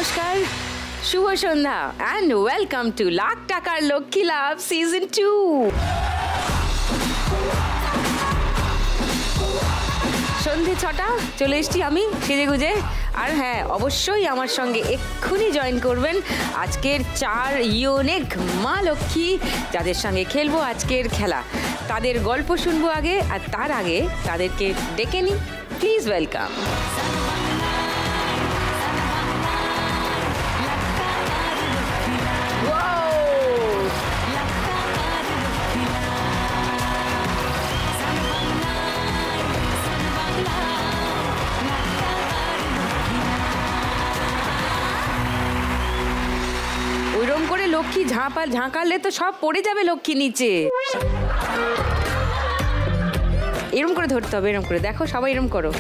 নমস্কার, শুভ সন্ধ্যা and welcome to lakh টাকার লক্ষ্মী লাভ season 2। সন্ধে 6টা চলে এসছি আমি সেজে গুজে। আর হ্যাঁ, অবশ্যই আমার সঙ্গে এক্ষুনি জয়েন করবেন আজকের 4 ইউনিক মা লক্ষ্মী, যাদের সঙ্গে খেলবো আজকের খেলা। তাদের গল্প শুনবো আগে, আর তার আগে তাদেরকে ডেকে নিই। Please welcome. ওইরকম করে লক্ষ্মী ঝাঁকালে তো সব পড়ে যাবে লক্ষ্মী নিচে। এরম করে ধরতে হবে, এরম করে দেখো, সবাই এরম করো।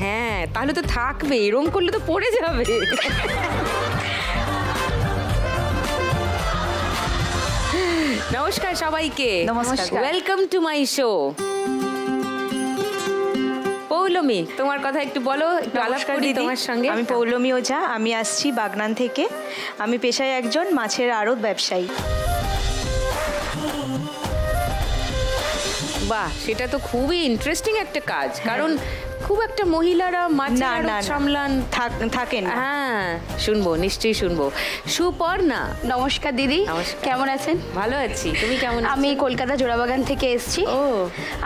হ্যাঁ, তাহলে তো থাকবে, এরম করলে তো পড়ে যাবে। নমস্কার সবাইকে, নমস্কার, welcome to my show. Poulami, তোমার কথা একটু বলো, একটু আলাপ করি তোমার সঙ্গে। আমি পৌলমী ওঝা, আমি আসছি বাগনান থেকে। আমি পেশায় একজন মাছের আড়ত ব্যবসায়ী। বাহ, সেটা তো খুবই ইন্টারেস্টিং একটা কাজ, কারণ খুব একটা মহিলারা মাছের আড়ত সামলান থাকেন। হ্যাঁ, শুনবো, নিশ্চয়ই শুনবো। সুপর্ণা, নমস্কার দিদি, কেমন আছেন? ভালো আছি, তুমি কেমন? আমি কলকাতা জোড়াবাগান থেকে এসেছি। ও,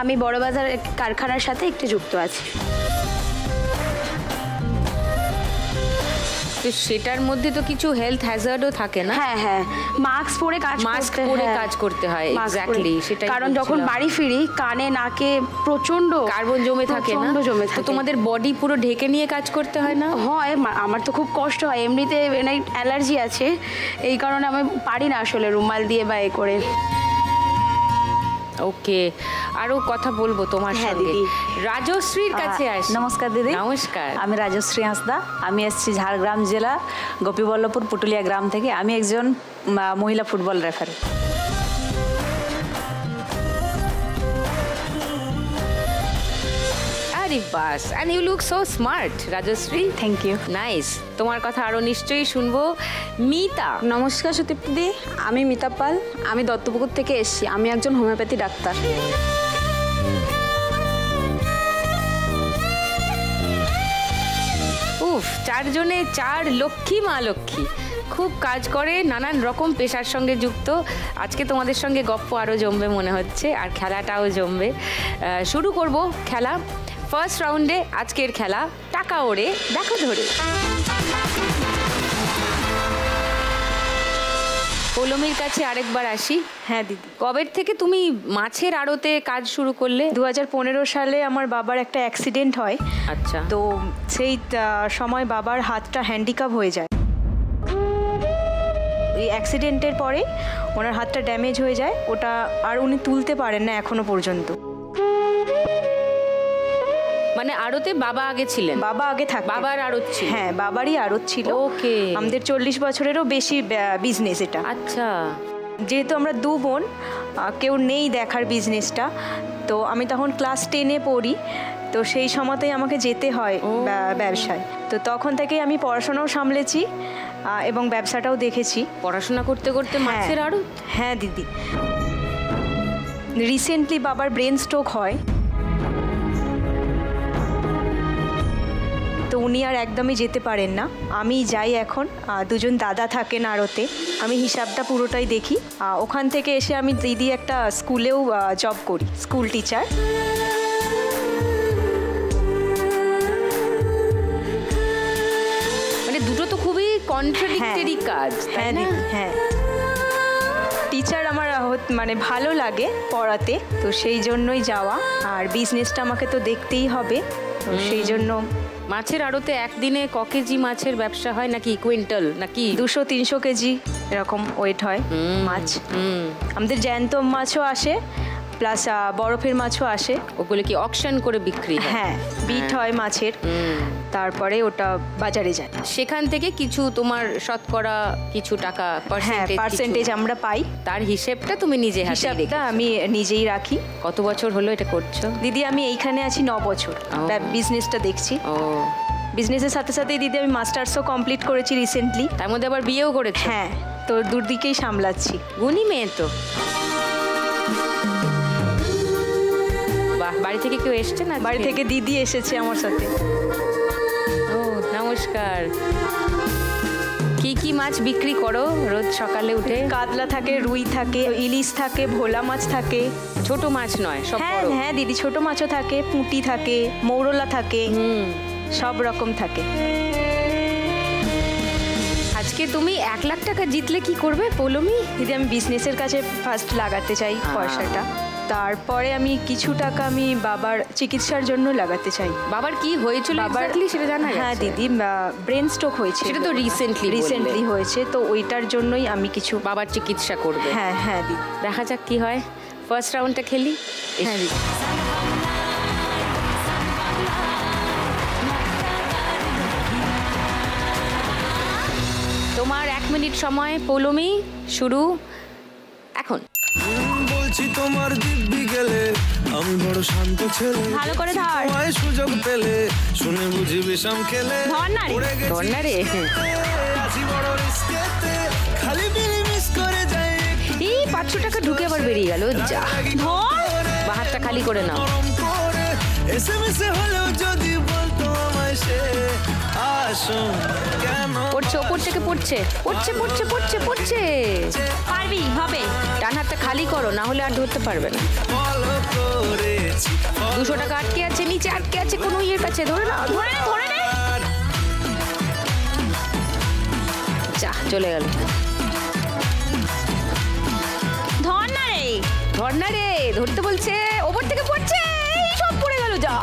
আমি বড়বাজার কারখানার সাথে একটু যুক্ত আছি। তো সেটার মধ্যে তো কিছু হেলথ হ্যাজার্ডও থাকে না? হ্যাঁ হ্যাঁ, মাস্ক পরে কাজ করতে হয়। এক্স্যাক্টলি, সেটাই। কারণ যখন বাড়ি ফিরি কানে নাকে প্রচন্ড কার্বন জমে থাকে না? তো তোমাদের বডি পুরো ঢেকে নিয়ে কাজ করতে হয় না? হয়, আমার তো খুব কষ্ট হয়। এমনিতে অ্যালার্জি আছে, এই কারণে আমি পারি না আসলে রুমাল দিয়ে বা এ করে। ওকে, আরো কথা বলবো তোমার সঙ্গে। রাজশ্রীর কাছে আসি। নমস্কার দিদি। নমস্কার, আমি রাজশ্রী হাঁসদা। আমি এসেছি ঝাড়গ্রাম জেলা গোপীবল্লভপুর পুটুলিয়া গ্রাম থেকে। আমি একজন মহিলা ফুটবল রেফারি। আরে বাস, and you look so smart, Rajashree. Thank you. Nice, তোমার কথা আরো নিশ্চয়ই শুনবো। মিতা, নমস্কার সুদীপ্তি, আমি মিতা পাল। আমি দত্তপুকুর থেকে এসেছি। আমি একজন হোমিওপ্যাথি ডাক্তার। উফ, 4 জনে 4 লক্ষ্মী মা লক্ষ্মী, খুব কাজ করে, নানান রকম পেশার সঙ্গে যুক্ত। আজকে তোমাদের সঙ্গে গপ্প আরও জমবে মনে হচ্ছে, আর খেলাটাও জমবে। শুরু করব খেলা। ফার্স্ট রাউন্ডে আজকের খেলা টাকা ওড়ে দেখো ধরে। পৌলমীর কাছে আরেকবার আসি। হ্যাঁ দিদি। কবের থেকে তুমি মাছের আড়তে কাজ শুরু করলে? 2015 সালে আমার বাবার একটা অ্যাক্সিডেন্ট হয়। আচ্ছা। তো সেই সময় বাবার হাতটা হ্যান্ডিক্যাপ হয়ে যায়। এই অ্যাক্সিডেন্টের পরে ওনার হাতটা ড্যামেজ হয়ে যায়, ওটা আর উনি তুলতে পারেন না এখনো পর্যন্ত। মানে আড়তে বাবা আগে ছিলেন? বাবা আগে থাকতেন। বাবার আড়ত ছিল? হ্যাঁ, বাবারই আড়ত ছিল। ওকে। আমাদের 40 বছরেরও বেশি বিজনেস এটা। আচ্ছা। যেহেতু আমরা 2 বোন, কেউ নেই দেখার বিজনেসটা, তো আমি তখন ক্লাস 10-এ পড়ি। তো সেই সময়তেই আমাকে যেতে হয় ব্যবসায়। তো তখন থেকেই আমি পড়াশোনাও সামলেছি এবং ব্যবসাটাও দেখেছি। পড়াশোনা করতে করতে মাছের আড়ত? হ্যাঁ দিদি। রিসেন্টলি বাবার ব্রেন স্ট্রোক হয়, তো উনি আর একদমই যেতে পারেন না। আমি যাই এখন, 2 জন দাদা থাকেন আড়তে। আমি হিসাবটা পুরোটাই দেখি। ওখান থেকে এসে আমি দিদি একটা স্কুলেও জব করি, স্কুল টিচার। মানে দুটো তো খুবই কন্ট্রাডিক্টরি কাজ। হ্যাঁ দিদি, হ্যাঁ। টিচার আমার মানে ভালো লাগে পড়াতে, তো সেই জন্যই যাওয়া। আর বিজনেসটা আমাকে তো দেখতেই হবে, তো সেই জন্য। মাছের আড়তে একদিনে ক কেজি মাছের ব্যবসা হয়, নাকি কুইন্টাল, নাকি 200-300 কেজি এরকম ওয়েট হয় মাছ। আমাদের জ্যান্ত মাছও আসে, প্লাস বরফের মাছও আসে। ওগুলো কি অকশন করে বিক্রি হয়? হ্যাঁ, বিট হয় মাছের, তারপরে ওটা বাজারে যায়। সেখান থেকে কিছু তোমার শতকরা কিছু টাকা পার্সেন্টেজ আমরা পাই। তার হিসেবটা তুমি নিজে হিসাবটা আমি নিজেই রাখি। কত বছর হলো এটা করছো? দিদি আমি এইখানে আছি 9 বছর, বিজনেসটা দেখছি। ও বিজনেসের সাথে সাথেই দিদি আমি মাস্টার্সও কমপ্লিট করেছি রিসেন্টলি। তার মধ্যে আবার বিয়েও করেছে। হ্যাঁ, তো দুদিকেই সামলাচ্ছি। গুণী মেয়ে তো। বাহ, বাড়ি থেকে কেউ এসছে না? বাড়ি থেকে দিদি এসেছে আমার সাথে। ও নমস্কার। কি কি মাছ বিক্রি করো রোজ সকালে উঠে? কাতলা থাকে, রুই থাকে, ইলিশ থাকে, ভোলা মাছ থাকে। ছোট মাছ নয়, সব হ্যাঁ বড়? হ্যাঁ দিদি, ছোট মাছও থাকে, পুঁটি থাকে, মৌরলা থাকে, সব রকম থাকে। আজকে তুমি 1 লাখ টাকা জিতলে কি করবে পৌলমী? দিদি আমি বিজনেসের কাছে ফার্স্ট লাগাতে চাই পয়সাটা, তারপরে আমি কিছু টাকা আমি বাবার চিকিৎসার জন্য লাগাতে চাই। বাবার কি হয়েছিল exactly সেটা জানা গেছে? হ্যাঁ দিদি, ব্রেন স্ট্রোক হয়েছে। সেটা তো রিসেন্টলি হয়েছে, তো ওইটার জন্যই আমি কিছু বাবার চিকিৎসা করবে। হ্যাঁ হ্যাঁ দিদি। দেখা যাক কি হয়। ফার্স্ট রাউন্ডটা খেলি। হ্যাঁ দিদি। তোমার 1 মিনিট সময় পৌলমী, শুরু এখন। বলছি তোমার দিব্যি গেলে আমি বড় শান্ত ছেলে, ভালো করে ধর। তোমায় সুযোগ পেলে শুনে বুঝি বিষম খেলে, ধর না রে। ধর না রে। আছি বড় রিস্কেতে, খালি বিলি মিস করে যাই। এই 500 টাকা ঢুকে আবার বেরিয়ে গেল। যা, ধর। বাহারটা খালি করে নাও। গরম করে এসএমএসে হলেও যদি বলতো আমায় সে, আসুন কেন পড়ছে, ওপর থেকে পড়ছে পড়ছে পড়ছে পড়ছে পড়ছে। পারবি, হবে। ডান হাতটা খালি করো, না হলে আর ধরতে পারবে না। ফলো করেছি 200 টাকা আটকে আছে, নিচে আটকে আছে কোনো ইয়ের কাছে। ধরে না, ধরে নে, ধরে নে। যা, চলে গেল। ধর না রে। ধর না রে, ধরতে বলছে। ওপর থেকে পড়ছে, এই সব পড়ে গেল। যা,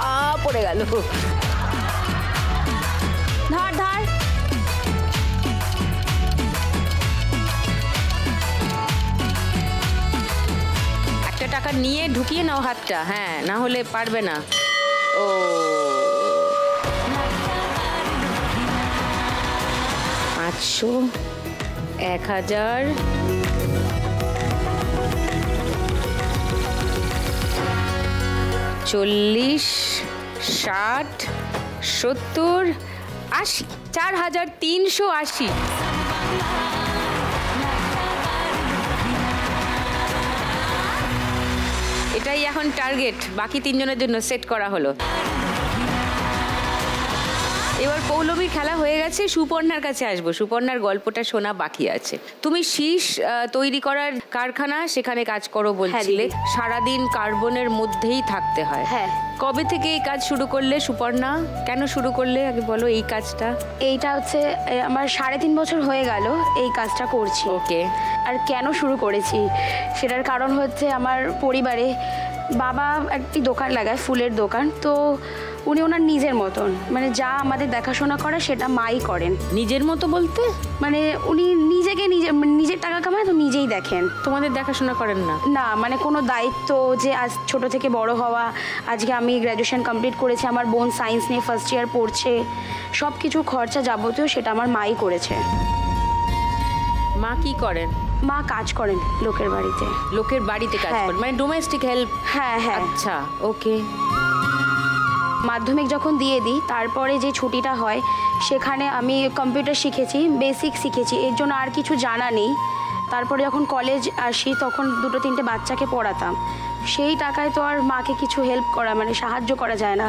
পড়ে গেল। ধর ধর। একটা টাকা নিয়ে ঢুকিয়ে নাও হাতটা, হ্যাঁ, না হলে পারবে না। ও 500, 1000, 40, 60, 70, 80, 4380। এটাই এখন টার্গেট, বাকি 3 জনের জন্য সেট করা হলো। এবার পৌলমীর খেলা হয়ে গেছে, সুপর্ণার কাছে আসবো। সুপর্ণার গল্পটা শোনা বাকি আছে। তুমি শীষ তৈরি করার কারখানা, সেখানে কাজ করো বলছিলে। সারাদিন কার্বনের মধ্যেই থাকতে হয়। হ্যাঁ। কবে থেকে এই কাজ শুরু করলে সুপর্ণা? কেন শুরু করলে আগে বলো এই কাজটা। এইটা হচ্ছে আমার 3.5 বছর হয়ে গেল এই কাজটা করছি। ওকে। আর কেন শুরু করেছি সেটার কারণ হচ্ছে আমার পরিবারে বাবা একটি দোকান লাগায়, ফুলের দোকান। তো উনি ওনার নিজের মতন, মানে যা আমাদের দেখাশোনা করে সেটা মাই করেন। নিজের মতো বলতে? মানে উনি নিজের টাকা কামায় তো নিজেই দেখেন। তোমাদের দেখাশোনা করেন না? না, মানে কোনো দায়িত্ব যে আজ ছোট থেকে বড় হওয়া, আজকে আমি গ্র্যাজুয়েশন কমপ্লিট করেছি, আমার বোন সায়েন্স নিয়ে ফার্স্ট ইয়ার পড়ছে, সব কিছু খরচা যাবতীয় সেটা আমার মাই করেছে। মা কি করেন? মা কাজ করেন লোকের বাড়িতে। লোকের বাড়িতে কাজ হ্যাঁ। করেন, মানে ডোমেস্টিক হেল্প? হ্যাঁ হ্যাঁ। আচ্ছা, ওকে। মাধ্যমিক যখন দিয়ে দিই তারপরে যে ছুটিটা হয় সেখানে আমি কম্পিউটার শিখেছি, বেসিক শিখেছি, এর জন্য আর কিছু জানা নেই। তারপরে যখন কলেজ আসি তখন 2-3টে বাচ্চাকে পড়াতাম। সেই টাকায় তো আর মাকে কিছু হেল্প করা, মানে সাহায্য করা যায় না।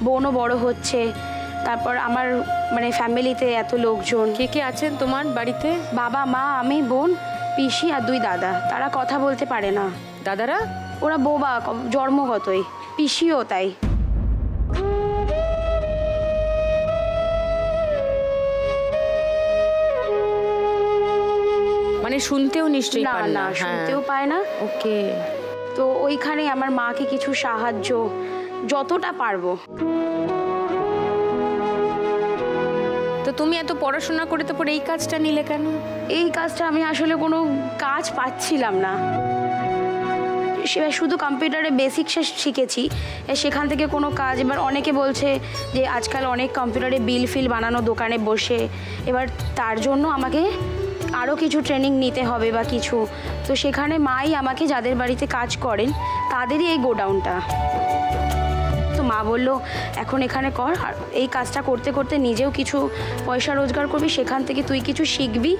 বোনও বড় হচ্ছে, তারপর আমার মানে ফ্যামিলিতে এত লোকজন। কে কে আছেন তোমার বাড়িতে? বাবা, মা, আমি, বোন, পিসি আর 2 দাদা। তারা কথা বলতে পারে না। দাদারা? ওরা বোবা জন্মগতই, পিসিও তাই। মানে শুনতেও নিশ্চয়ই না পান না, না? শুনতেও পায় না। ওকে। তো ওইখানে আমার মাকে কিছু সাহায্য যতটা পারবো। তো তুমি এত পড়াশোনা করে তো পরে এই কাজটা নিলে কেন? এই কাজটা আমি আসলে কোনো কাজ পাচ্ছিলাম না। শুধু কম্পিউটারে বেসিক শিখেছি, সেখান থেকে কোনো কাজ। এবার অনেকে বলছে যে আজকাল অনেক কম্পিউটারে বিল ফিল বানানো দোকানে বসে, এবার তার জন্য আমাকে আরও কিছু ট্রেনিং নিতে হবে বা কিছু। তো সেখানে মাই আমাকে, যাদের বাড়িতে কাজ করেন তাদেরই এই গোডাউনটা, তো মা বলল এখন এখানে কর, আর এই কাজটা করতে করতে নিজেও কিছু পয়সা রোজগার করবি, সেখান থেকে তুই কিছু শিখবি,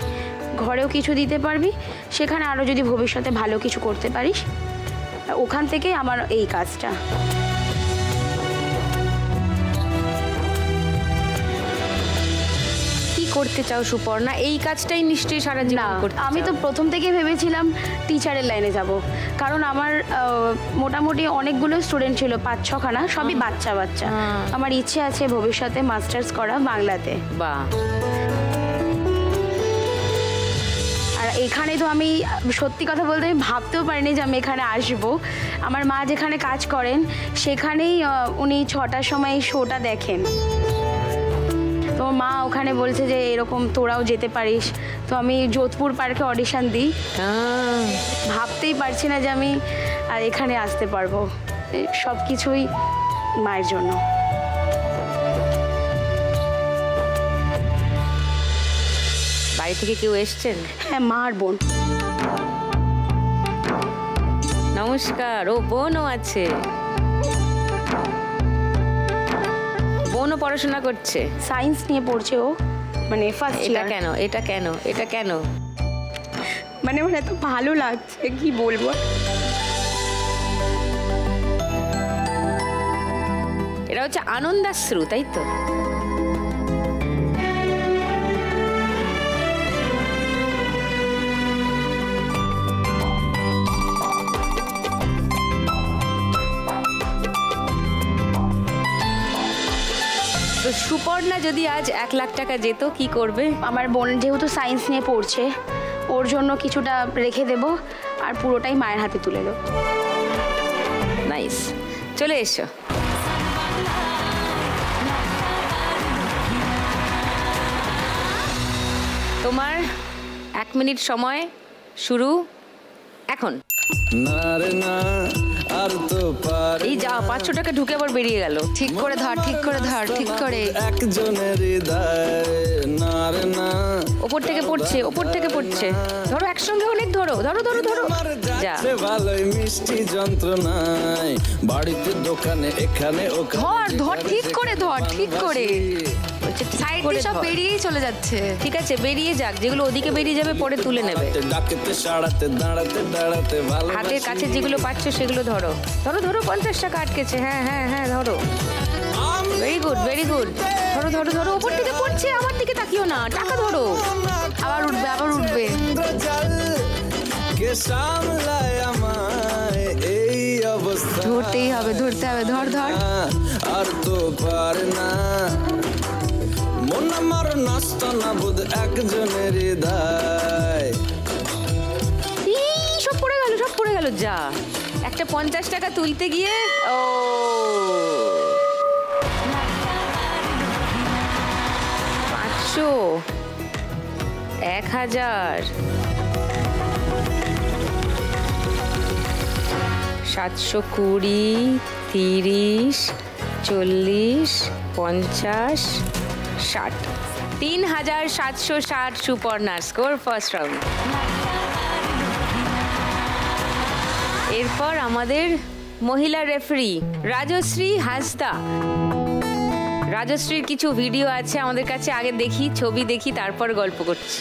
ঘরেও কিছু দিতে পারবি, সেখানে আরও যদি ভবিষ্যতে ভালো কিছু করতে পারিস। ওখান থেকেই আমার এই কাজটা। করতে চাও সুপর্ণা? এই কাজটাই নিশ্চয়ই সারা জীবন করতে চাও। আমি তো প্রথম থেকে ভেবেছিলাম টিচারের লাইনে যাব, কারণ আমার মোটামুটি অনেকগুলো স্টুডেন্ট ছিল, 5-6খানা, সবই বাচ্চা বাচ্চা। আমার ইচ্ছে আছে ভবিষ্যতে মাস্টার্স করা বাংলাতে। বাহ। আর এখানে তো আমি সত্যি কথা বলতে আমি ভাবতেও পারিনি যে আমি এখানে আসব। আমার মা যেখানে কাজ করেন সেখানেই উনি 6টার সময় এই শোটা দেখেন। তো মা ওখানে বলছে যে এরকম তোরাও যেতে পারিস। তো আমি যোধপুর পার্কে অডিশন দিই, ভাবতেই পারছি না যে আমি আর এখানে আসতে পারবো। সব কিছুই মায়ের জন্য। বাড়ি থেকে কেউ এসছেন? হ্যাঁ, মা আর বোন। নমস্কার। ও বোনও আছে? বোনও পড়াশোনা করছে? সায়েন্স নিয়ে পড়ছে ও, মানে ফার্স্ট এটা ইয়ার। কেন? এটা কেন? এটা কেন? মানে আমার এত ভালো লাগছে, কি বলবো। এটা হচ্ছে আনন্দাশ্রু, তাই তো? তো সুপর্ণা যদি আজ 1 লাখ টাকা যেত, কি করবে? আমার বোন যেহেতু সায়েন্স নিয়ে পড়ছে, ওর জন্য কিছুটা রেখে দেব, আর পুরোটাই মায়ের হাতে তুলে দেবো। নাইস। চলে এসো। তোমার 1 মিনিট সময় শুরু এখন। না রে না আর তো পারে এই যা 500 টাকা ঢুকে আবার বেরিয়ে গেল। ঠিক করে ধর, ঠিক করে ধর, ঠিক করে। একজনের হৃদয় না রে না ওপর থেকে পড়ছে, ওপর থেকে পড়ছে। ধরো একসঙ্গে অনেক, ধরো ধরো ধরো ধরো। যা যাচ্ছে ভালোই মিষ্টি যন্ত্রণায়, বাড়িতে দোকানে এখানে ওখানে। ধর ধর, ঠিক করে ধর, ঠিক করে। সাইড দিয়ে সব ধর। বেরিয়েই চলে যাচ্ছে। ঠিক আছে, বেরিয়ে যাক। যেগুলো ওদিকে বেরিয়ে যাবে পরে তুলে নেবে। ডাকতে সাড়াতে দাঁড়াতে দাঁড়াতে ভালো হাতের কাছে যেগুলো পাচ্ছ সেগুলো ধরো। ধরো ধরো, 50 টাকা আটকেছে। হ্যাঁ হ্যাঁ হ্যাঁ, ধরো। Very good, very good. ধরো ধরো ধরো, ওপর থেকে পড়ছে। আমার দিকে তাকিও না, টাকা ধরো। আবার উঠবে, আবার উঠবে। কে সামলায় আমায় এই অবস্থা, ধরতেই হবে, ধরতে হবে। ধর ধর। আর তো পারে না মন আমার নষ্ট না বুধ একজনের হৃদয়। সব পড়ে গেল, সব পড়ে গেল। যা, একটা 50 টাকা তুলতে গিয়ে ও 500, 1000, 720, 30, 40, 50, 60। 3760 সুপর্ণার স্কোর ফার্স্ট রাউন্ড। এরপর আমাদের মহিলা রেফারি রাজশ্রী হাসদা। রাজশ্রীর কিছু ভিডিও আছে আমাদের কাছে, আগে দেখি, ছবি দেখি, তারপর গল্প করছি।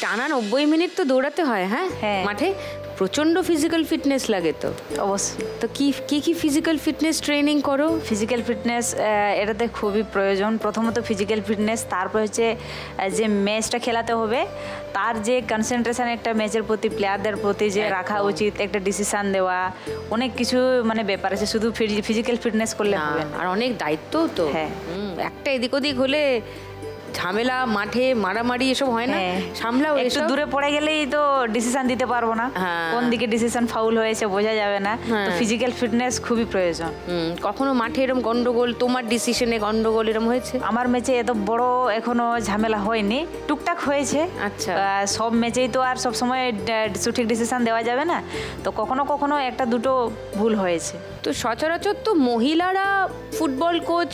টানা 90 মিনিট তো দৌড়াতে হয়। হ্যাঁ, হ্যাঁ। মাঠে প্রচন্ড ফিজিক্যাল ফিটনেস লাগে তো। অবশ্যই। তো কি ফিজিক্যাল ফিটনেস ট্রেনিং করো? ফিজিক্যাল ফিটনেস এটাতে খুবই প্রয়োজন। প্রথমত ফিজিক্যাল ফিটনেস, তারপর হচ্ছে যে ম্যাচটা খেলাতে হবে তার যে কনসেন্ট্রেশন একটা ম্যাচের প্রতি, প্লেয়ারদের প্রতি যে রাখা উচিত, একটা ডিসিশন দেওয়া, অনেক কিছু মানে ব্যাপার আছে। শুধু ফিজিক্যাল ফিটনেস করলে হবে না, আর অনেক দায়িত্ব তো। হ্যাঁ। একটা এদিক ওদিক হলে ঝামেলা মাঠে মারামারি এসব হয় না? হ্যাঁ। সামলাও একটু এসব? দূরে পড়ে গেলেই তো ডিসিশন দিতে পারবো না, হ্যাঁ। কোন দিকে ডিসিশন ফাউল হয়েছে বোঝা যাবে না। তো ফিজিক্যাল ফিটনেস খুবই প্রয়োজন। কখনো মাঠে এরকম গন্ডগোল, তোমার ডিসিশনে গন্ডগোল এরকম হয়েছে? আমার ম্যাচে এত বড় এখনো ঝামেলা হয়নি, টুকটাক হয়েছে। আচ্ছা। সব ম্যাচেই তো আর সব সময় সঠিক ডিসিশন দেওয়া যাবে না, তো কখনো কখনো একটা দুটো ভুল হয়েছে। তো সচরাচর তো মহিলারা ফুটবল কোচ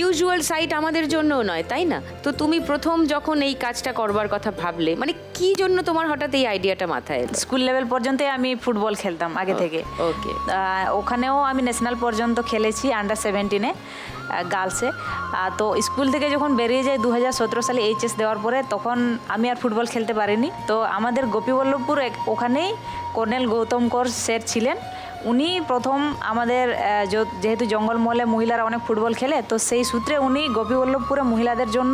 ইউজুয়াল সাইট আমাদের জন্যও নয়, তাই না? তো তুমি প্রথম যখন এই কাজটা করবার কথা ভাবলে, মানে কি জন্য তোমার হঠাৎ এই আইডিয়াটা মাথায় এলো? স্কুল লেভেল পর্যন্ত আমি ফুটবল খেলতাম আগে থেকে। ওকে। ওখানেও আমি ন্যাশনাল পর্যন্ত খেলেছি, আন্ডার 17-এ গার্লসে। তো স্কুল থেকে যখন বেরিয়ে যায় 2017 সালে এইচএস দেওয়ার পরে, তখন আমি আর ফুটবল খেলতে পারিনি। তো আমাদের গোপীবল্লভপুর ওখানেই কর্নেল গৌতম কর স্যার ছিলেন। উনি প্রথম আমাদের যেহেতু জঙ্গলমহলে মহিলারা অনেক ফুটবল খেলে, তো সেই সূত্রে উনি গোপীবল্লভপুরে মহিলাদের জন্য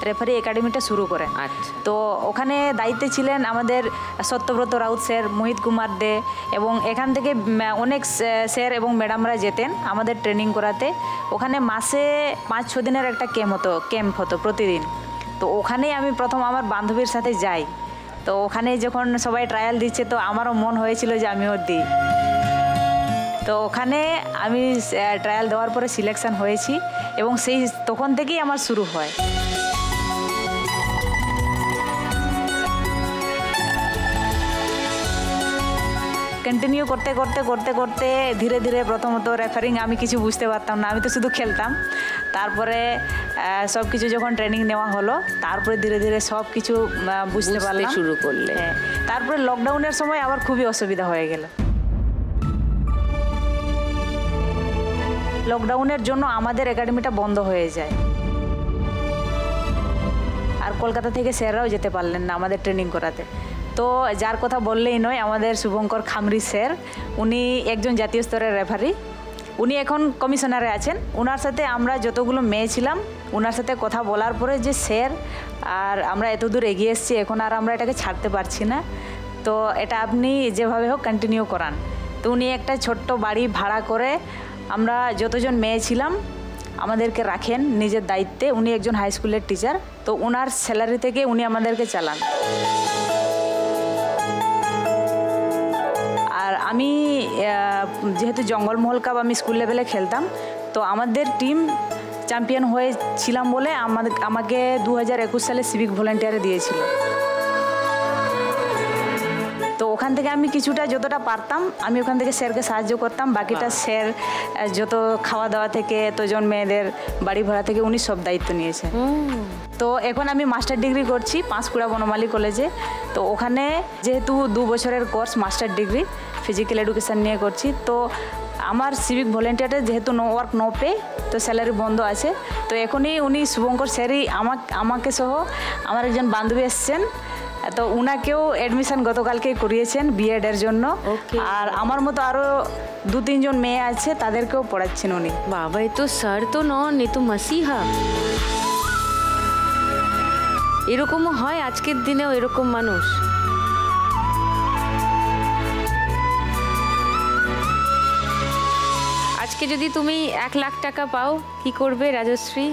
রেফারি একাডেমিটা শুরু করেন। আচ্ছা। তো ওখানে দায়িত্বে ছিলেন আমাদের সত্যব্রত রাউত স্যার, মোহিত কুমার দে, এবং এখান থেকে অনেক স্যার এবং ম্যাডামরা যেতেন আমাদের ট্রেনিং করাতে। ওখানে মাসে 5-6 দিনের একটা ক্যাম্প হতো প্রতিদিন। তো ওখানেই আমি প্রথম আমার বান্ধবীর সাথে যাই। তো ওখানে যখন সবাই ট্রায়াল দিচ্ছে, তো আমারও মন হয়েছিল যে আমিও দিই। তো ওখানে আমি ট্রায়াল দেওয়ার পরে সিলেকশন হয়েছি, এবং তখন থেকেই আমার শুরু হয়। কন্টিনিউ করতে করতে ধীরে ধীরে প্রথমত রেফারিং আমি কিছু বুঝতে পারতাম না, আমি তো শুধু খেলতাম। তারপরে সব কিছু যখন ট্রেনিং নেওয়া হলো, তারপরে ধীরে ধীরে সব কিছু বুঝতে পারলাম, শুরু করলে। হ্যাঁ। তারপরে লকডাউনের সময় আবার খুবই অসুবিধা হয়ে গেল। লকডাউনের জন্য আমাদের একাডেমিটা বন্ধ হয়ে যায়, আর কলকাতা থেকে স্যাররাও যেতে পারলেন না আমাদের ট্রেনিং করাতে। তো যার কথা বললেই নয়, আমাদের শুভঙ্কর খামরি স্যার, উনি একজন জাতীয় স্তরের রেফারি। উনি এখন কমিশনারে আছেন। ওনার সাথে আমরা যতগুলো মেয়ে ছিলাম, ওনার সাথে কথা বলার পরে যে স্যার, আর আমরা এত দূর এগিয়ে এসেছি, এখন আর আমরা এটাকে ছাড়তে পারছি না, তো এটা আপনি যেভাবে হোক কন্টিনিউ করান। তো উনি একটা ছোট্ট বাড়ি ভাড়া করে আমরা যতজন মেয়ে ছিলাম আমাদেরকে রাখেন নিজের দায়িত্বে। উনি একজন হাই স্কুলের টিচার, তো ওনার স্যালারি থেকে উনি আমাদেরকে চালান। আর আমি যেহেতু জঙ্গলমহল কাপ আমি স্কুল লেভেলে খেলতাম, তো আমাদের টিম চ্যাম্পিয়ন হয়েছিলাম বলে আমাকে 2021 সালে সিভিক ভলেন্টিয়ারে দিয়েছিল। তো ওখান থেকে আমি কিছুটা যতটা পারতাম আমি ওখান থেকে স্যারকে সাহায্য করতাম। বাকিটা স্যার যত খাওয়া দাওয়া থেকে এতজন মেয়েদের বাড়ি ভাড়া থেকে উনি সব দায়িত্ব নিয়েছে। তো এখন আমি মাস্টার ডিগ্রি করছি পাঁশকুড়া বনমালী কলেজে। তো ওখানে যেহেতু 2 বছরের course master degree physical education নিয়ে করছি, তো আমার সিভিক ভলেন্টিয়ারে যেহেতু নো ওয়ার্ক নো পে, তো স্যালারি বন্ধ আছে। তো এখনই উনি শুভঙ্কর স্যারই আমাকে সহ আমার একজন বান্ধবী এসছেন, তো উনাকেও অ্যাডমিশন গতকালকেই করিয়েছেন বিএডের জন্য। আর আমার মতো আরও 2-3 জন মেয়ে আছে, তাদেরকেও পড়াচ্ছেন উনি। বাবা, এ তো স্যার তো নন, এ তো মাসিহা। এরকমও হয় আজকের দিনেও, এরকম মানুষ। আজকে যদি তুমি 1 লাখ টাকা পাও, কি করবে রাজশ্রী?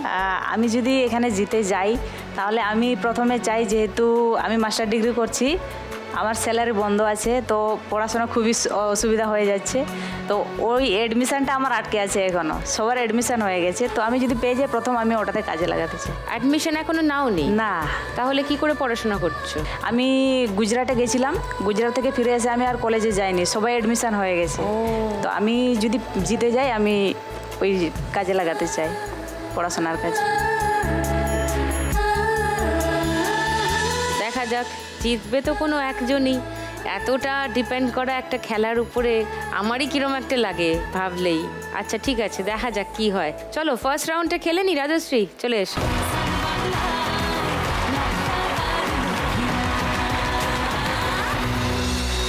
আমি যদি এখানে জিতে যাই, তাহলে আমি প্রথমে চাই, যেহেতু আমি মাস্টার ডিগ্রি করছি, আমার স্যালারি বন্ধ আছে, তো পড়াশোনা খুবই অসুবিধা হয়ে যাচ্ছে। তো ওই অ্যাডমিশানটা আমার আটকে আছে, এখনও সবার অ্যাডমিশান হয়ে গেছে। তো আমি যদি পেয়ে যাই, প্রথম আমি ওটাতে কাজে লাগাতে চাই। অ্যাডমিশন এখনো নাও নি? না। তাহলে কি করে পড়াশোনা করছো? আমি গুজরাটে গেছিলাম, গুজরাট থেকে ফিরে এসে আমি আর কলেজে যাইনি, সবাই অ্যাডমিশান হয়ে গেছে। তো আমি যদি জিতে যাই, আমি ওই কাজে লাগাতে চাই, পড়াশোনার কাজে। দেখা যাক, জিতবে তো কোনো একজনই। এতটা ডিপেন্ড করা একটা খেলার উপরে আমারই কিরম একটা লাগে ভাবলেই। আচ্ছা ঠিক আছে, দেখা যাক কি হয়। চলো ফার্স্ট রাউন্ডটা খেলে নি রাজশ্রী, চলে এসো।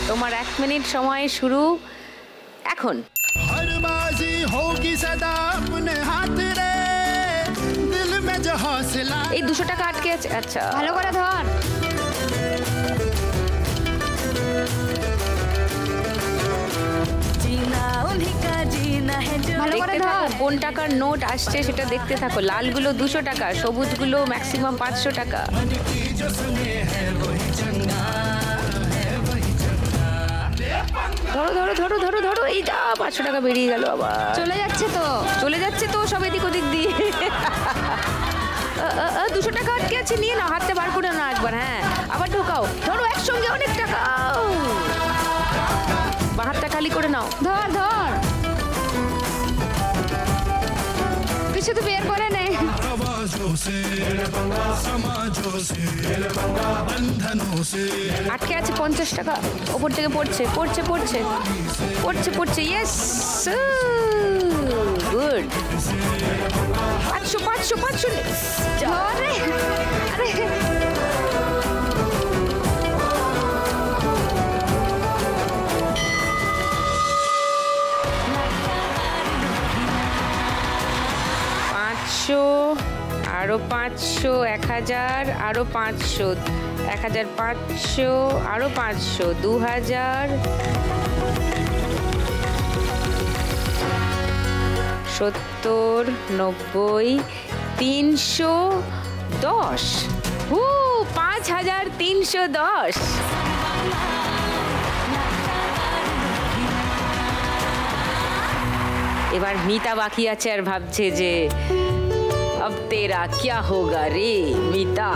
তোমার 1 মিনিট সময় শুরু এখন। हर बाजी होगी सदा अपने हाथ रे, दिल में जो हौसला। এই 200 টাকা আটকে আছে। আচ্ছা, ভালো করে ধর। जीना उन्हीं का जीना ভালো করে দেখতে থাকো, ধর। কোন টাকার নোট আসছে সেটা দেখতে থাকো। লালগুলো 200 টাকা, সবুজগুলো ম্যাক্সিমাম 500 টাকা। ধরো ধরো ধরো ধরো ধরো, এই যা 500 টাকা বেরিয়ে গেল আবার। চলে যাচ্ছে তো। চলে যাচ্ছে তো সব এদিক ওদিক দিয়ে। 200 টাকা আটকে আছে, নিয়ে নাও, হাতে বার করে নাও একবার। হ্যাঁ, আবার ঢোকাও, ধরো একসঙ্গে অনেক টাকা। বা হাতটা খালি করে নাও। ধর ধর, কিছু তো বের করে নে। আটকে আছে 50 টাকা, ওপর থেকে পড়ছে পড়ছে পড়ছে পড়ছে পড়ছে। Yes, good. 500 500 500। ধর রে। আরে 500, আরো 500, 1000, আরো 500, 1500, আরো 500, 2000, 70, 90, 310। 5310। এবার মিতা বাকি আছে আর ভাবছে যে अब तेरा क्या होगा रे মিতা।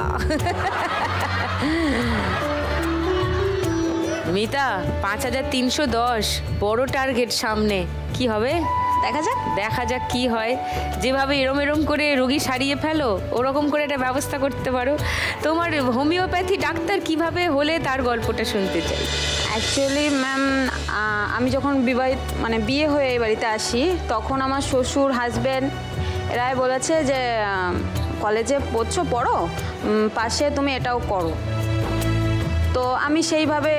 মিতা 5310, বড় টার্গেট সামনে, কি হবে দেখা যাক। দেখা যাক কি হয়। যেভাবে এরম এরম করে রোগী সারিয়ে ফেলো, ওরকম করে একটা ব্যবস্থা করতে পারো। তোমার হোমিওপ্যাথি ডাক্তার কিভাবে হলে তার গল্পটা শুনতে চাই। অ্যাকচুয়ালি ম্যাম, আমি যখন বিয়ে হয়ে এই বাড়িতে আসি, তখন আমার শ্বশুর হাজব্যান্ড এরাই বলেছে যে কলেজে পড়ো, পাশে তুমি এটাও করো। তো আমি সেইভাবে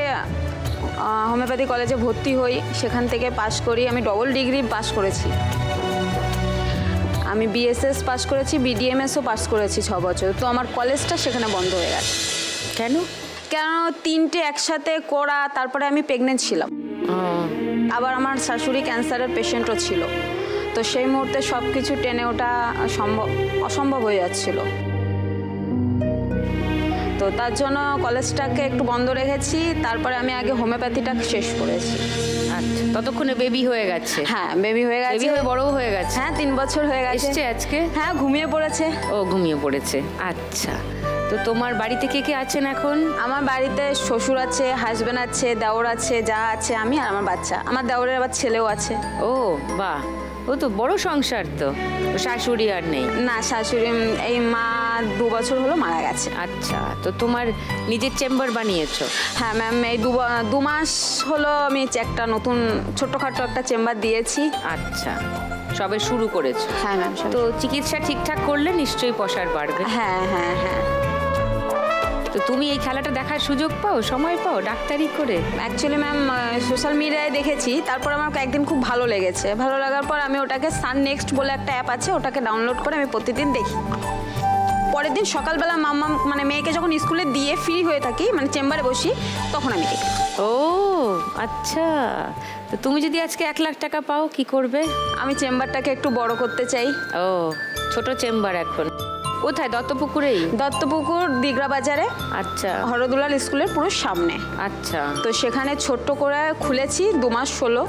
হোমিওপ্যাথি কলেজে ভর্তি হই, সেখান থেকে পাশ করি। আমি ডবল ডিগ্রি পাশ করেছি। আমি বিএসএস পাশ করেছি, বিডিএমএসও পাশ করেছি 6 বছর। তো আমার কলেজটা সেখানে বন্ধ হয়ে গেছে। কেন? কেন, 3টে একসাথে করা, তারপরে আমি প্রেগনেন্ট ছিলাম। আবার আমার শাশুড়ি ক্যান্সারের পেশেন্টও ছিল। তো সেই মুহূর্তে সব কিছু টেনে ওঠা অসম্ভব হয়ে যাচ্ছিল। তো তার জন্য কলেজটাকে একটু বন্ধ রেখেছি। তারপরে আমি আগে হোমিওপ্যাথিটা শেষ করেছি। আচ্ছা, ততক্ষণে বেবি হয়ে গেছে? হ্যাঁ, বেবি হয়ে গেছে। বেবি হয়ে বড়ও হয়ে গেছে? হ্যাঁ, 3 বছর হয়ে গেছে। এসছে আজকে? হ্যাঁ, ঘুমিয়ে পড়েছে। ও, ঘুমিয়ে পড়েছে। আচ্ছা, তো তোমার বাড়িতে কে কে আছেন এখন? আমার বাড়িতে শ্বশুর আছে, হাজবেন্ড আছে, দেওর আছে, যা আছে আমি আর আমার বাচ্চা। আমার দেওরের আবার ছেলেও আছে। ও বাহ, ও তো বড় সংসার তো। শাশুড়ি আর নেই? না, শাশুড়ি এই মা 2 বছর হলো মারা গেছে। আচ্ছা, তো তোমার নিজের চেম্বার বানিয়েছো? হ্যাঁ ম্যাম, এই 2 মাস হলো আমি একটা নতুন ছোট্টখাটো একটা চেম্বার দিয়েছি। আচ্ছা, সবে শুরু করেছো? হ্যাঁ ম্যাম। তো চিকিৎসা ঠিকঠাক করলে নিশ্চয়ই পসার বাড়বে। হ্যাঁ হ্যাঁ হ্যাঁ। তো তুমি এই খেলাটা দেখার সুযোগ পাও, সময় পাও ডাক্তারি করে? অ্যাকচুয়ালি ম্যাম, সোশ্যাল মিডিয়ায় দেখেছি, তারপর আমার একদিন খুব ভালো লেগেছে। ভালো লাগার পর আমি ওটাকে সান নেক্সট বলে একটা অ্যাপ আছে, ওটাকে ডাউনলোড করে আমি প্রতিদিন দেখি। পরের দিন সকালবেলা মাম্মা মেয়েকে যখন স্কুলে দিয়ে ফ্রি হয়ে থাকি, চেম্বারে বসি, তখন আমি দেখি। ও আচ্ছা, তো তুমি যদি আজকে 1 লাখ টাকা পাও কি করবে? আমি চেম্বারটাকে একটু বড় করতে চাই। ও, ছোট চেম্বার এখন কোথায়? দত্তপুকুরেই? দত্তপুকুর দিগড়া বাজারে। আচ্ছা, হরদুলাল স্কুলের পুরো সামনে। আচ্ছা, তো সেখানে ছোট্ট করে খুলেছি, 2 মাস হলো।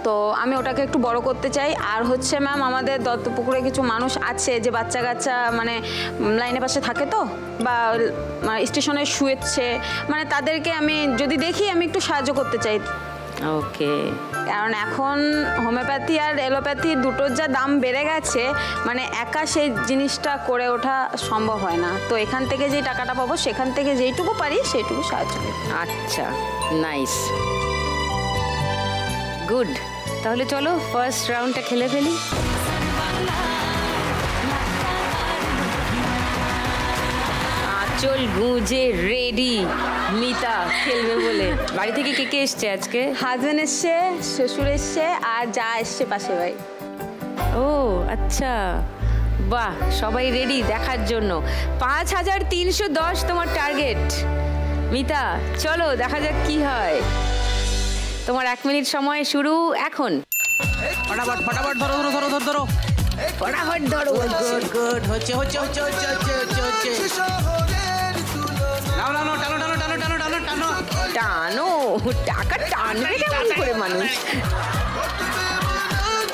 তো আমি ওটাকে একটু বড় করতে চাই। আর হচ্ছে ম্যাম, আমাদের দত্তপুকুরে কিছু মানুষ আছে যে বাচ্চা কাচ্চা লাইনের পাশে থাকে, তো বা স্টেশনে শুয়েছে, তাদেরকে আমি যদি দেখি, আমি একটু সাহায্য করতে চাই। ওকে। কারণ এখন হোমিওপ্যাথি আর এলোপ্যাথি দুটোর যা দাম বেড়ে গেছে, একা সেই জিনিসটা করে ওঠা সম্ভব হয় না। তো এখান থেকে যেই টাকাটা পাবো, সেখান থেকে যেইটুকু পারি সেইটুকু সাহায্য করি। আচ্ছা, নাইস, গুড। তাহলে চলো ফার্স্ট রাউন্ডটা খেলে ফেলি। আঁচল গুঁজে রেডি মিতা খেলবে বলে। বাড়ি থেকে কে কে এসছে আজকে? হাজবেন্ড এসছে, শ্বশুর এসছে, আর যা এসছে পাশে ভাই। ও আচ্ছা, বাহ, সবাই রেডি দেখার জন্য। 5310 তোমার টার্গেট। মিতা, চলো দেখা যাক কি হয়। তোমার 1 মিনিট সময় শুরু এখন। फटाफट फटाफट धरो धरो धरो धरो धरो ফটাফট ধরো गुड गुड হচ্ছে হচ্ছে হচ্ছে হচ্ছে হচ্ছে হচ্ছে হচ্ছে নাও নাও নাও টানো টানো টানো টানো টানো টানো টানো টাকা টানবে কেমন করে মানুষ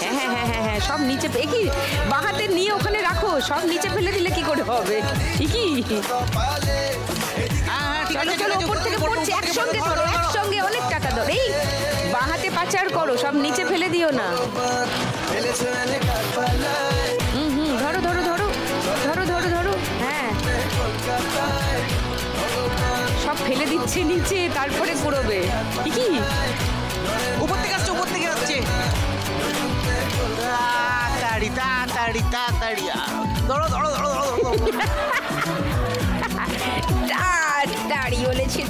হ্যাঁ হ্যাঁ হ্যাঁ হ্যাঁ হ্যাঁ সব নিচে কি বাহাতে নিয়ে ওখানে রাখো সব নিচে ফেলে দিলে কি করে হবে ঠিকই হ্যাঁ হ্যাঁ ঠিক চলো আছে চলো উপর থেকে পড়ছে একসঙ্গে ধরো একসঙ্গে অনেক টাকা ধরো এই বাহাতে পাচার করো সব নিচে ফেলে দিও না ধরো ধরো ধরো ধরো ধরো ধরো হ্যাঁ সব ফেলে দিচ্ছে নিচে তারপরে কুড়োবে কি উপর থেকে আসছে উপর থেকে আসছে তাড়াতাড়ি তাড়াতাড়ি তাড়াতাড়ি ধরো ধরো ধরো ধরো ধরো তাড়াতাড়ি বলেছে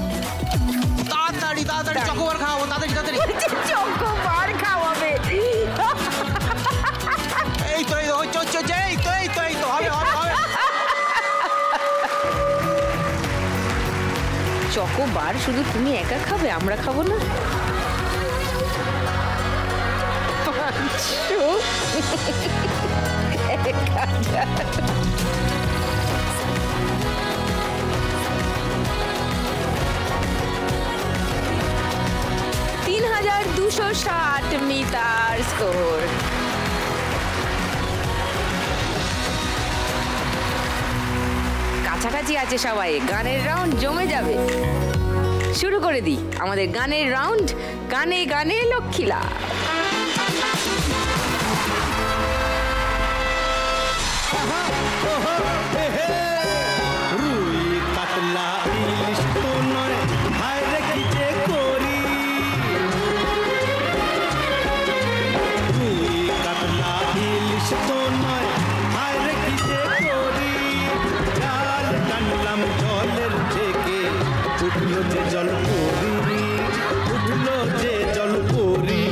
তাড়াতাড়ি তাড়াতাড়ি চকোবার খাওয়াবো তাড়াতাড়ি তাড়াতাড়ি চকোবার খাওয়াবে এই তো এই তো হচ্ছে হচ্ছে হচ্ছে, এই তো এই তো এই তো হবে হবে হবে চকোবার শুধু তুমি একা খাবে আমরা খাবো না 3260 মিটার স্কোর কাছাকাছি আছে সবাই গানের রাউন্ড জমে যাবে শুরু করে দিই আমাদের গানের রাউন্ড গানে গানে লক্ষ্মীলা রুই কাতলা ইলিশ তো নয় হায় রে কি যে করি রুই কাতলা ইলিশ তো নয় হায় রে কি যে করি জাল টানলাম জলের থেকে উঠলো যে জল পরি উঠলো যে জল পরি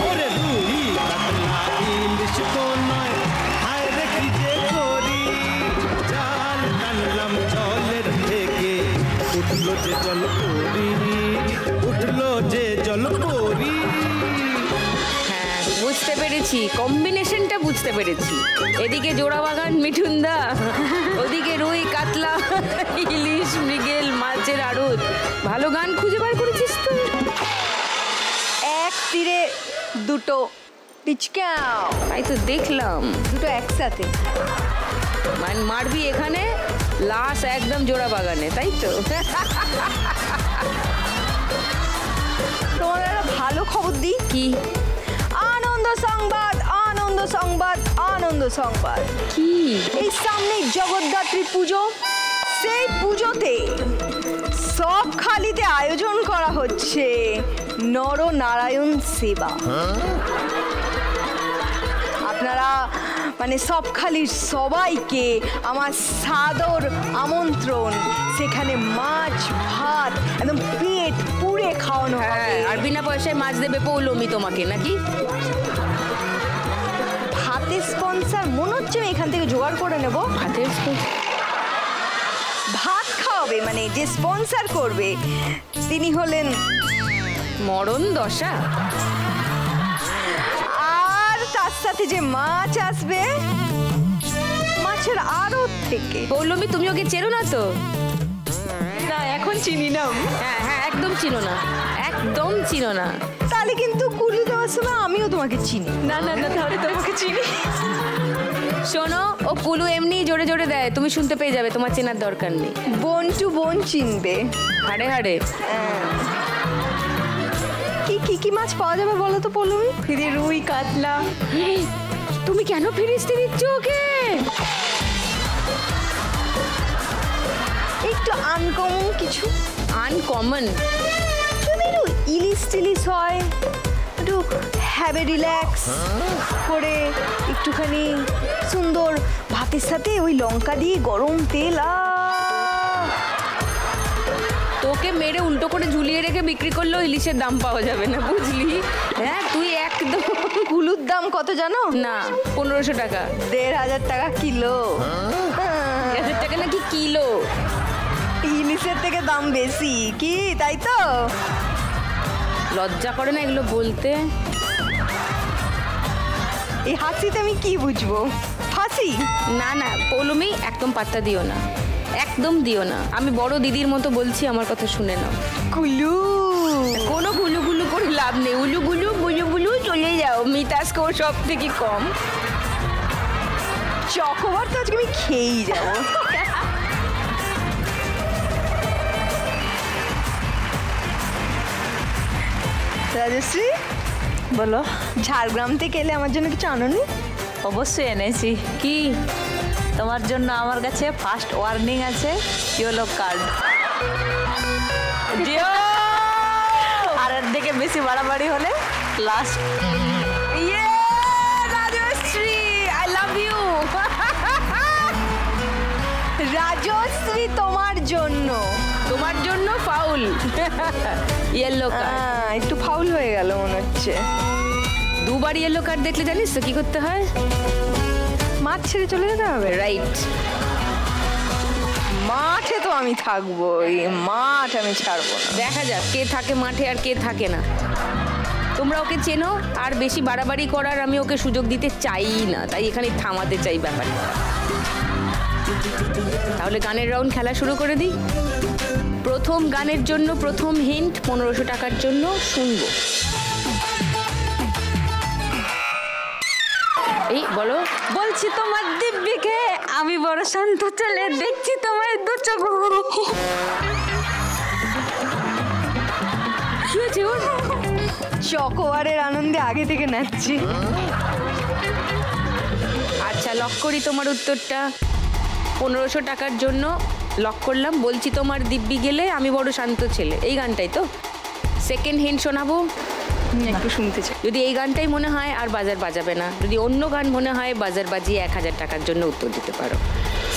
ওরে রুই কাতলা ইলিশ তো নয় হায় রে কি যে করি জাল টানলাম জলের থেকে উঠলো যে জল পরি উঠলো যে জল পরি হ্যাঁ বুঝতে পেরেছি কম্বিনেশনটা বুঝতে পেরেছি এদিকে জোড়াবাগান মিঠুনদা ওদিকে রুই কাতলা ইলিশ মৃগেল মাছের আড়ত ভালো গান খুঁজে বার করেছিস তো এক তীরে দুটো পিচকাও তাই তো দেখলাম দুটো একসাথে মারবি এখানে লাশ একদম জোড়াবাগানে তাই তো তোমার একটা ভালো খবর দিই কি আনন্দ সংবাদ আনন্দ সংবাদ আনন্দ সংবাদ কি এই সামনে জগদ্ধাত্রী পুজো সেই পুজোতে সব খালিতে আয়োজন করা হচ্ছে নরনারায়ণ সেবা আপনারা মানে সবখালির সবাইকে আমার সাদর আমন্ত্রণ সেখানে মাছ ভাত একদম পেট পুড়ে খাওয়ানো হ্যাঁ হবে আর বিনা পয়সায় মাছ দেবে পৌলমি তোমাকে নাকি ভাতের স্পন্সর মনে হচ্ছে আমি এখান থেকে জোগাড় করে নেব ভাতের ভাত খাওয়াবে মানে যে স্পন্সর করবে তিনি হলেন মরণ দশা আর তার সাথে যে মাছ আসবে মাছের আড়ত থেকে পৌলমি তুমি ওকে চেনো না তো না এখন চিনি না হ্যাঁ হ্যাঁ একদম চিনো না একদম চিনো না তাহলে কিন্তু কুলি দেওয়ার সময় আমিও তোমাকে চিনি না না না তাহলে তোমাকে চিনি শোনো ও কুলু এমনি জোরে জোরে দেয় তুমি শুনতে পেয়ে যাবে তোমার চেনার দরকার নেই বোন টু বোন চিনবে হাড়ে হাড়ে কি কি কি মাছ পাওয়া যাবে বলো তো পলমি ফিরে রুই কাতলা তুমি কেন ফিরিস্তি দিচ্ছ ওকে একটু আনকমন কিছু আনকমন যদি একটু ইলিশ টিলিশ হয় একটু হ্যাভে রিল্যাক্স করে একটুখানি সুন্দর ভাতের সাথে ওই লঙ্কা দিয়ে গরম তেল তোকে মেরে উল্টো করে ঝুলিয়ে রেখে বিক্রি করলেও ইলিশের দাম পাওয়া যাবে না বুঝলি হ্যাঁ তুই একদম কুলুর দাম কত জানো না 1500 টাকা 1500 টাকা কিলো 1000 টাকা নাকি কিলো ইলিশের থেকে দাম বেশি কি তাই তো লজ্জা করে না এগুলো বলতে? এই হাসিতে আমি কি বুঝবো? হাসি? না না পৌলমি, একদম পাত্তা দিও না, একদম দিও না। আমি বড় দিদির মতো বলছি, আমার কথা শুনে নাও। কুলু, কোনো গুলু গুলু করে লাভ নেই। উলু গুলু গুলু গুলু চলে যাও। মিতা স্কোর সব থেকে কম। চকোবার তো আজকে আমি খেয়েই যাবো। রাজশ্রী, বলো। ঝাড়গ্রাম থেকে এলে আমার জন্য কিছু আনোনি? অবশ্যই এনেছি। কি? তোমার জন্য আমার কাছে ফার্স্ট ওয়ার্নিং আছে, ইয়েলো কার্ড। আর এর দিকে বেশি বাড়াবাড়ি হলে last. Rajashree, I love you. Rajashree, তোমার জন্য। তোমার জন্য ফাউল। Yellow card. একটু ফাউল হয়ে গেল মনে হচ্ছে। দুবার ইয়েলো কার্ড দেখলে জানিস তো কি করতে হয়? মাঠ ছেড়ে চলে যেতে হবে। রাইট। মাঠে তো আমি থাকবো, এই মাঠ আমি ছাড়বো না। দেখা যাক কে থাকে মাঠে আর কে থাকে না। তোমরা ওকে চেনো, আর বেশি বাড়াবাড়ি করার আমি ওকে সুযোগ দিতে চাই না, তাই এখানে থামাতে চাই ব্যাপারটা। তাহলে গানের রাউন্ড খেলা শুরু করে দিই। প্রথম গানের জন্য প্রথম হিন্ট 1500 টাকার জন্য শুনবো। এই বলো। বলছি তোমার দিব্যিকে, আমি বড় শান্ত ছেলে, দেখছি তোমার দু চোখ ভরে। কি হয়েছে ওর? চকোবারের আনন্দে আগে থেকে নাচছি। আচ্ছা লক করি তোমার উত্তরটা। 1500 টাকার জন্য লক করলাম। বলছি তোমার দিব্যি গেলে আমি বড় শান্ত ছেলে, এই গানটাই তো। সেকেন্ড হিন্ট শোনাবো, একটু শুনতে চাই। যদি এই গানটাই মনে হয় আর বাজার বাজাবে না, যদি অন্য গান মনে হয় বাজার বাজিয়ে 1000 টাকার জন্য উত্তর দিতে পারো।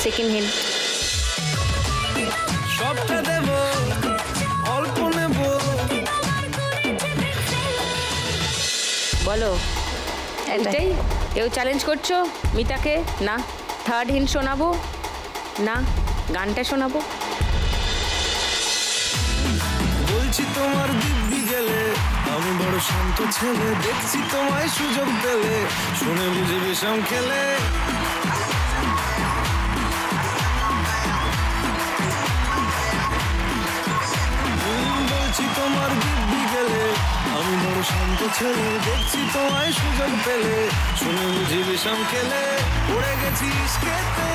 Second hint. সবটা দেব, অল্প নেব। বলো। এটাই? কেউ চ্যালেঞ্জ করছো মিতাকে? না। থার্ড হিন্ট শোনাবো? না। গানটা শোনাবো। বলছি তোমার দিব্যি গেলে আমি বড় শান্ত ছেলে, দেখছি তোমায় সুযোগ পেলে শুনে বুঝে বিষম খেলে। বলছি তোমার দিব্যি গেলে আমি বড় শান্ত ছেলে, দেখছি তোমায় সুযোগ পেলে শুনে বুঝি বিষম খেলে। পড়ে গেছি ইস্কেতে,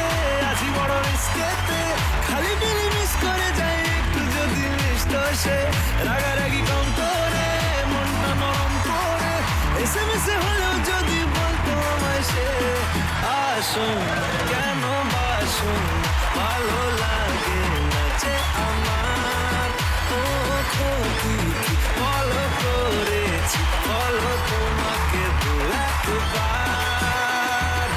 আছি বড় রিস্কেতে, খালি বিলি মিস করে যাই একটু যদি মিষ্ট সে। রাগারাগি কম করে, মনটা নরম করে, এসে মিশে হলেও যদি বলতো আমায় সে। আসুন কেন বাসুন, ভালো লাগে নাচে আমার। ও ক্ষতি কি বলো করেছি, বলো তোমাকে দু একবার।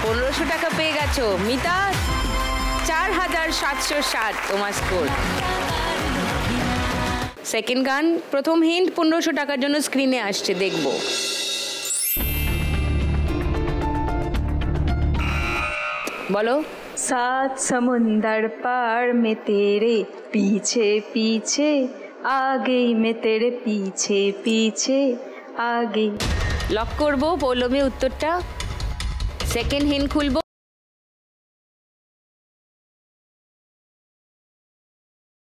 1500 টাকা পেয়ে গেছো মিতা। 4760 তোমার স্কোর। সেকেন্ড গান প্রথম হিন্ট 1500 টাকার জন্য স্ক্রিনে আসছে, দেখবো। বলো। सात समुंदर पार में तेरे पीछे पीछे आ गई, मैं तेरे पीछे पीछे आ गई। লক করবো পৌলমী উত্তরটা। সেকেন্ড হিন্ট খুলবো।